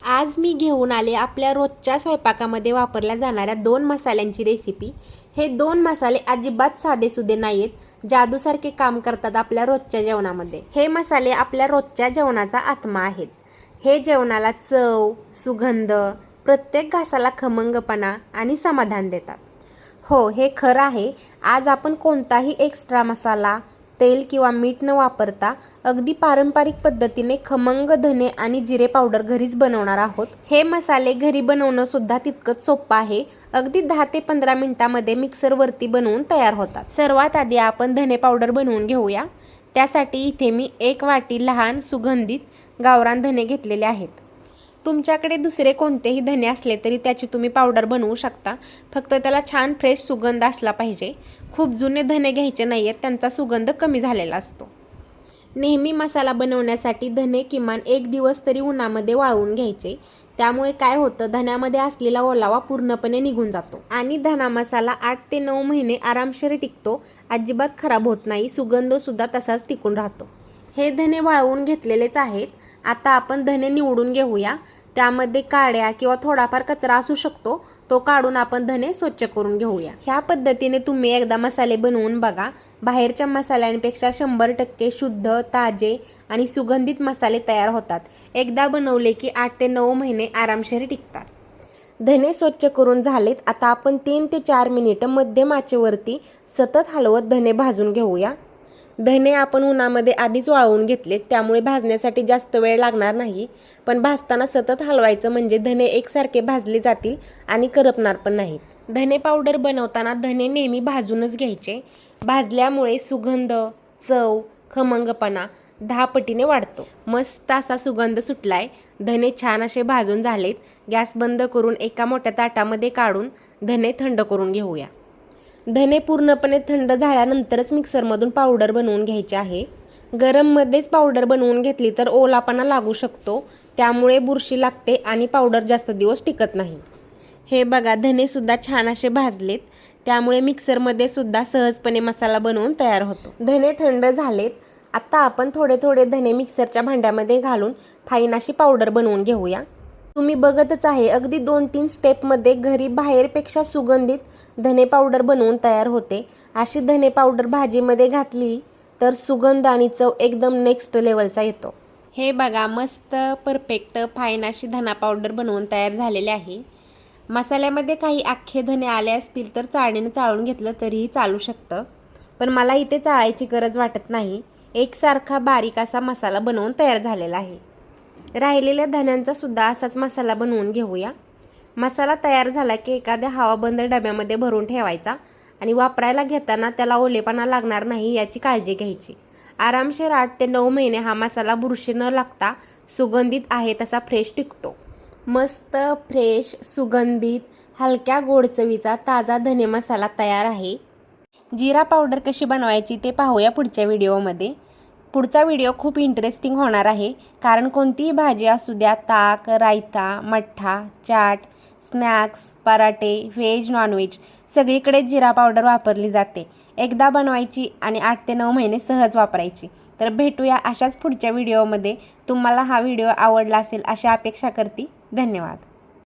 आज मी घेऊन आले आपल्या रोजच्या स्वयंपाकामध्ये वापरल्या जाणाऱ्या 2 मसाल्यांची रेसिपी। हे 2 मसाले अजिबात साधेसुधे नाहीत, जादूसारखे काम करतात आपल्या रोजच्या जेवणामध्ये। हे मसाले आपल्या रोजच्या जेवणाचा आत्मा आहेत। हे जेवणाला चव, सुगंध, प्रत्येक घासाला खमंगपणा आणि समाधान देतात। हो, हे खरं आहे। आज आपण कोणताही एक्स्ट्रा मसाला, तेल किंवा मीठ न वापरता अगदी पारंपरिक पद्धतीने खमंग धने आणि जिरे पावडर घरीच बनवणार आहोत। हे मसाले घरी बनवणं सुद्धा तितकंच सोपं आहे। अगदी 10 ते 15 मिनिटांमध्ये मिक्सरवरती बनवून तयार होतात। सर्वात आधी आपण धने पावडर बनवून घेऊया। त्यासाठी इथे मी 1 वाटी लहान सुगंधित गावरान धने घेतलेले आहेत। तुमच्याकडे दुसरे कोणतेही धने असले तरी त्याची तुम्ही पावडर बनवू शकता, फक्त त्याला छान फ्रेश सुगंध असला पाहिजे। खूप जुने धने घ्यायचे नाहीयेत, त्यांचा सुगंध कमी झालेला असतो। नेहमी मसाला बनवण्यासाठी धने किमान 1 दिवस तरी उन्हामध्ये वाळवून घ्यायचे। त्यामुळे काय होतं, धन्यामध्ये असलेला ओलावा पूर्णपणे निघून जातो आणि धना मसाला 8 ते 9 महिने आरामशीर टिकतो, अजिबात खराब होत नाही, सुगंध सुद्धा तसाच टिकून राहतो। हे धने वाळवून घेतलेलेच आहेत। आता आपण धने निवडून घेऊया। त्यामध्ये काड्या किंवा थोडाफार कचरा असू शकतो, तो काढून आपण धने स्वच्छ करून घेऊया। ह्या पद्धतीने तुम्ही एकदा मसाले बनवून बघा। बाहेरच्या मसाल्यांपेक्षा 100% शुद्ध, ताजे आणि सुगंधित मसाले तयार होतात। एकदा बनवले की 8 ते 9 महिने आरामशीर टिकतात। धने स्वच्छ करून झालेत। आता आपण 3 ते 4 मिनिटं मध्यम आचेवरती सतत हलवत धने भाजून घेऊया। धने आपण उन्हामध्ये आधीच वाळवून घेतलेत, त्यामुळे भाजण्यासाठी जास्त वेळ लागणार नाही। पण भाजताना सतत हलवायचं, म्हणजे धने एकसारखे भाजले जातील आणि करपणार पण नाहीत। धने पावडर बनवताना धने नेहमी भाजूनच घ्यायचे। भाजल्यामुळे सुगंध, चव, खमंगपणा 10 पटीने वाढतो। मस्त असा सुगंध सुटलाय। धने छान असे भाजून झालेत। गॅस बंद करून एका मोठ्या ताटामध्ये काढून धने थंड करून घेऊया। धने पूर्णपणे थंड झाल्यानंतरच मिक्सरमधून पावडर बनवून घ्यायची आहे। गरममध्येच पावडर बनवून घेतली तर ओलापणा लागू शकतो, त्यामुळे बुरशी लागते आणि पावडर जास्त दिवस टिकत नाही। हे बघा, धने सुद्धा छान असे भाजलेत, त्यामुळे मिक्सरमध्ये सुद्धा सहजपणे मसाला बनवून तयार होतो। धने थंड झालेत। आता आपण थोडे थोडे धने मिक्सरच्या भांड्यामध्ये घालून फाईन अशी पावडर बनवून घेऊया। तुम्ही बघतच आहे, अगदी 2-3 स्टेपमध्ये घरी बाहेरपेक्षा सुगंधित धने पावडर बनवून तयार होते। अशी धने पावडर भाजीमध्ये घातली तर सुगंध आणि चव एकदम नेक्स्ट लेवलचा येतो। हे बघा, मस्त परफेक्ट फाईन अशी धना पावडर बनवून तयार झालेली आहे। मसाल्यामध्ये काही अख्खे धने आले असतील तर चाळणीने चाळून घेतलं तरीही चालू शकतं, पण मला इथे चाळायची गरज वाटत नाही। एकसारखा बारीक असा मसाला बनवून तयार झालेला आहे। राहिलेल्या धन्यांचा सुद्धा असाच मसाला बनवून घेऊया। मसाला तयार झाला की एखाद्या हवाबंद डब्यामध्ये भरून ठेवायचा आणि वापरायला घेताना त्याला ओलेपणा लागणार नाही याची काळजी घ्यायची। आरामशीर 8 ते 9 महिने हा मसाला बुरशी न लागता सुगंधित आहे तसा फ्रेश टिकतो। मस्त फ्रेश, सुगंधित, हलक्या गोड चवीचा ताजा धने मसाला तयार आहे। जिरा पावडर कशी बनवायची ते पाहूया पुढच्या व्हिडिओमध्ये। पुढचा व्हिडिओ खूप इंटरेस्टिंग होणार आहे, कारण कोणतीही भाजी असू द्या, ताक, रायता, मठ्ठा, चाट, स्नॅक्स, पराठे, व्हेज, नॉनव्हेज सगळीकडे जिरा पावडर वापरली जाते। एकदा बनवायची आणि 8 ते 9 महिने सहज वापरायची। तर भेटूया अशाच पुढच्या व्हिडिओमध्ये। तुम्हाला हा व्हिडिओ आवडला असेल अशी अपेक्षा करते। धन्यवाद।